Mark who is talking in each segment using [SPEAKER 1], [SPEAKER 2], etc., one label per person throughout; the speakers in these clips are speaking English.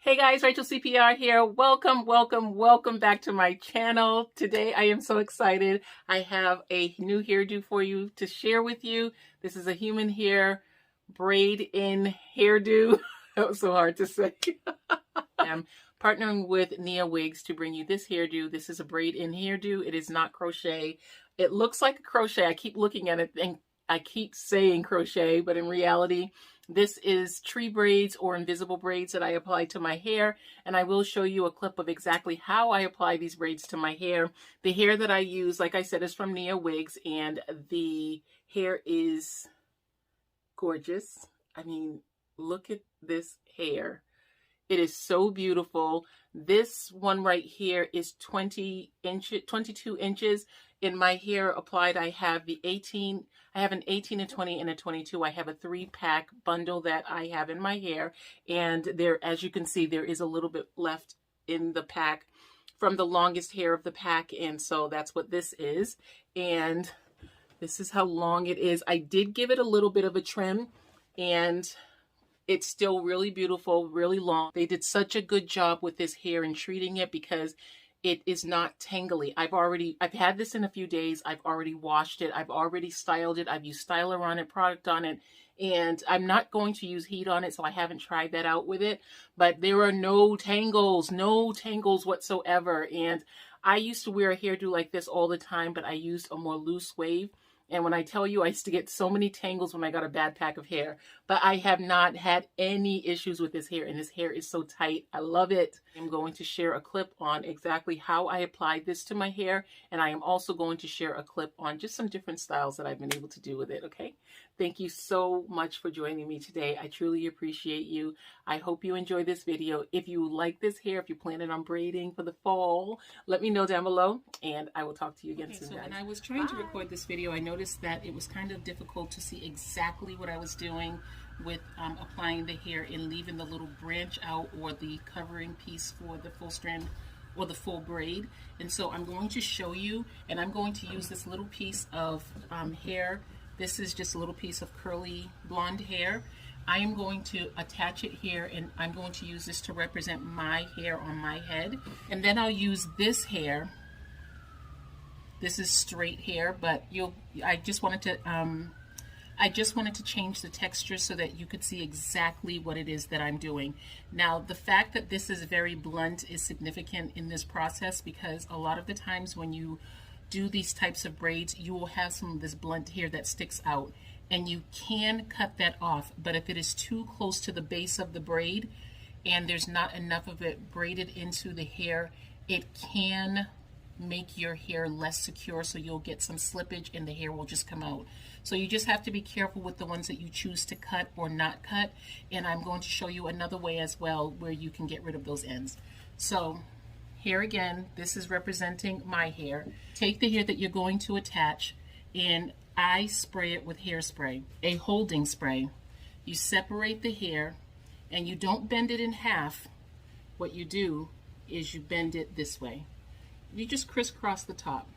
[SPEAKER 1] Hey guys, Rachel CPR here. Welcome back to my channel. Today I am so excited. I have a new hairdo for you to share with you. This is a human hair braid-in hairdo. That was so hard to say. I'm partnering with Niawigs to bring you this hairdo. This is a braid-in hairdo. It is not crochet. It looks like a crochet. I keep looking at it and I keep saying crochet, but in reality, this is tree braids or invisible braids that I apply to my hair, and I will show you a clip of exactly how I apply these braids to my hair. The hair that I use, like I said, is from Niawigs, and the hair is gorgeous. I mean, look at this hair. It is so beautiful. This one right here is 22 inches. In my hair applied, I have an 18, a 20, and a 22. I have a 3-pack bundle that I have in my hair. And there, as you can see, there is a little bit left in the pack from the longest hair of the pack. And so that's what this is. And this is how long it is. I did give it a little bit of a trim, and it's still really beautiful, really long. They did such a good job with this hair and treating it because it is not tangly. I've had this in a few days. I've already washed it. I've already styled it. I've used styler on it, product on it, and I'm not going to use heat on it, so I haven't tried that out with it. But there are no tangles whatsoever. And I used to wear a hairdo like this all the time, but I used a more loose wave. And when I tell you, I used to get so many tangles when I got a bad pack of hair. But I have not had any issues with this hair, and this hair is so tight. I love it. I'm going to share a clip on exactly how I applied this to my hair, and I am also going to share a clip on just some different styles that I've been able to do with it, okay? Thank you so much for joining me today. I truly appreciate you. I hope you enjoy this video. If you like this hair, if you're planning on braiding for the fall, let me know down below, and I will talk to you again soon, guys. When I was trying to record this video, I noticed that it was kind of difficult to see exactly what I was doing with applying the hair and leaving the little branch out or the covering piece for the full strand or the full braid. And so I'm going to show you, and I'm going to use this little piece of hair. This is just a little piece of curly blonde hair. I am going to attach it here, and I'm going to use this to represent my hair on my head. And then I'll use this hair. This is straight hair, but I just wanted to change the texture so that you could see exactly what it is that I'm doing. Now, the fact that this is very blunt is significant in this process because a lot of the times when you do these types of braids, you will have some of this blunt hair that sticks out, and you can cut that off. But if it is too close to the base of the braid and there's not enough of it braided into the hair, it can make your hair less secure, so you'll get some slippage and the hair will just come out. So you just have to be careful with the ones that you choose to cut or not cut, and I'm going to show you another way as well where you can get rid of those ends. So here again, this is representing my hair. Take the hair that you're going to attach, and I spray it with hairspray, a holding spray. You separate the hair and you don't bend it in half. What you do is you bend it this way. You just crisscross the top.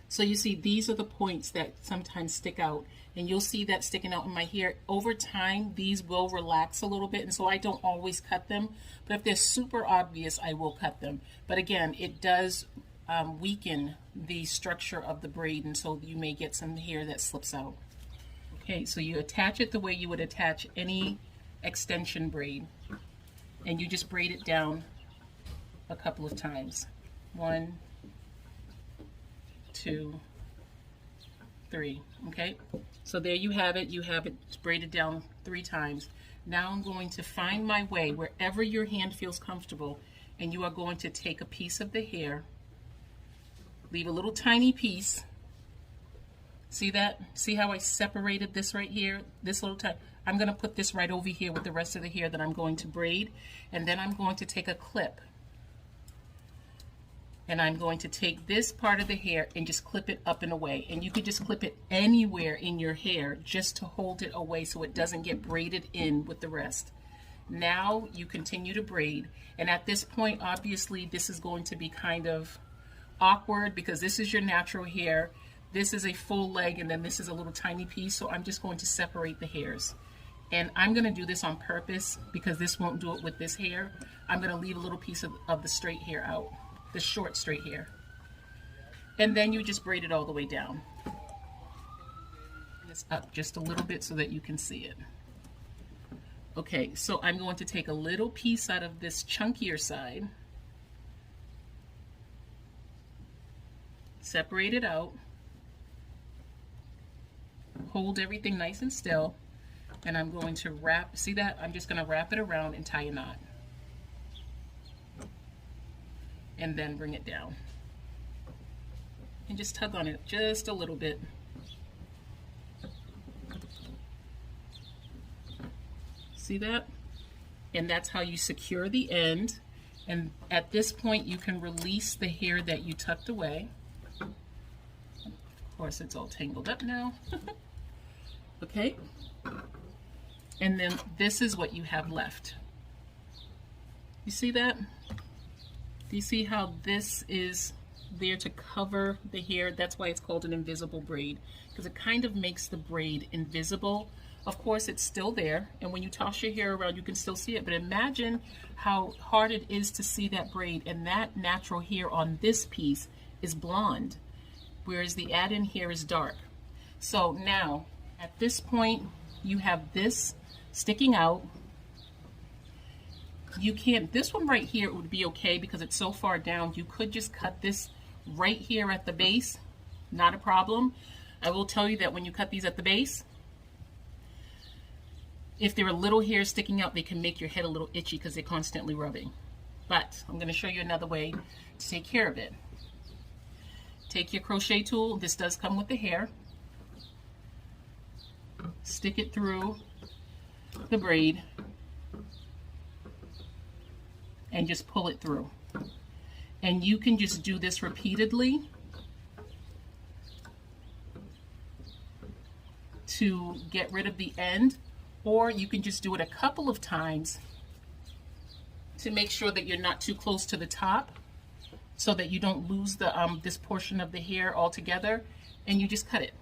[SPEAKER 1] So you see, these are the points that sometimes stick out, and you'll see that sticking out in my hair. Over time, these will relax a little bit, and so I don't always cut them, but if they're super obvious, I will cut them. But again, it does weaken the structure of the braid, and so you may get some hair that slips out. Okay, so you attach it the way you would attach any extension braid, and you just braid it down a couple of times. 1, 2, 3. Okay, so there you have it. You have it braided down 3 times. Now I'm going to find my way wherever your hand feels comfortable, and you are going to take a piece of the hair, leave a little tiny piece. See that? See how I separated this right here? This little tiny. I'm going to put this right over here with the rest of the hair that I'm going to braid, and then I'm going to take a clip. And I'm going to take this part of the hair and just clip it up and away. And you could just clip it anywhere in your hair just to hold it away so it doesn't get braided in with the rest. Now you continue to braid. And at this point, obviously, this is going to be kind of awkward because this is your natural hair. This is a full leg, and then this is a little tiny piece. So I'm just going to separate the hairs. And I'm going to do this on purpose because this won't do it with this hair. I'm going to leave a little piece of the straight hair out, the short straight hair. And then you just braid it all the way down. This up just a little bit so that you can see it. Okay, so I'm going to take a little piece out of this chunkier side, separate it out, hold everything nice and still, and I'm going to wrap, see that? I'm just going to wrap it around and tie a knot. And then bring it down. And just tug on it just a little bit. See that? And that's how you secure the end. And at this point, you can release the hair that you tucked away. Of course, it's all tangled up now. Okay? And then this is what you have left. You see that? Do you see how this is there to cover the hair? That's why it's called an invisible braid, because it kind of makes the braid invisible. Of course, it's still there, and when you toss your hair around, you can still see it, but imagine how hard it is to see that braid, and that natural hair on this piece is blonde, whereas the add-in hair is dark. So now, at this point, you have this sticking out. You can't, this one right here would be okay because it's so far down. You could just cut this right here at the base, not a problem. I will tell you that when you cut these at the base, if there are little hairs sticking out, they can make your head a little itchy because they're constantly rubbing. But I'm going to show you another way to take care of it. Take your crochet tool. This does come with the hair. Stick it through the braid and just pull it through. And you can just do this repeatedly to get rid of the end, or you can just do it a couple of times to make sure that you're not too close to the top so that you don't lose the this portion of the hair altogether, and you just cut it.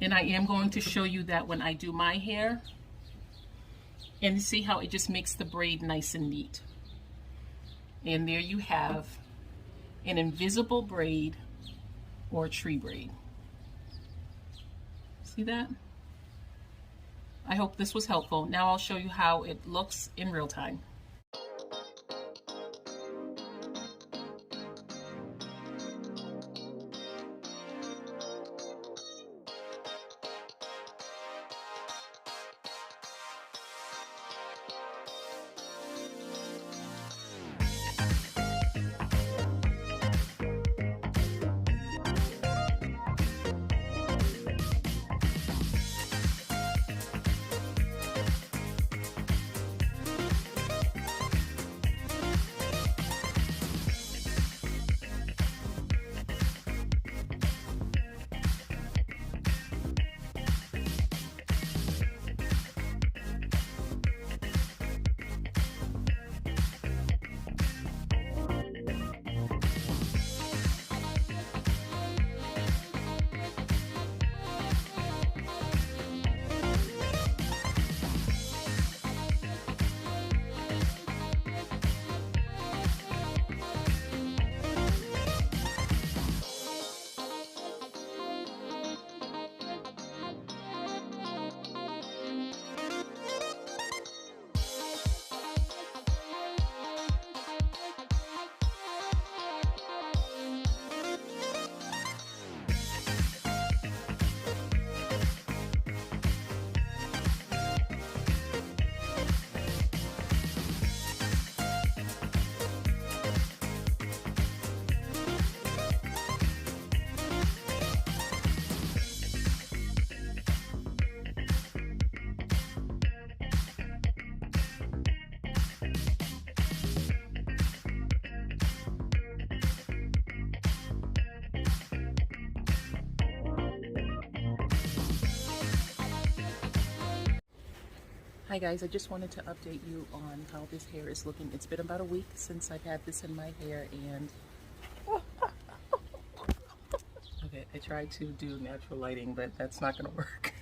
[SPEAKER 1] And I am going to show you that when I do my hair, and see how it just makes the braid nice and neat. And there you have an invisible braid or tree braid. See that? I hope this was helpful. Now I'll show you how it looks in real time. Hi guys, I just wanted to update you on how this hair is looking. It's been about a week since I've had this in my hair, and I tried to do natural lighting, but that's not going to work.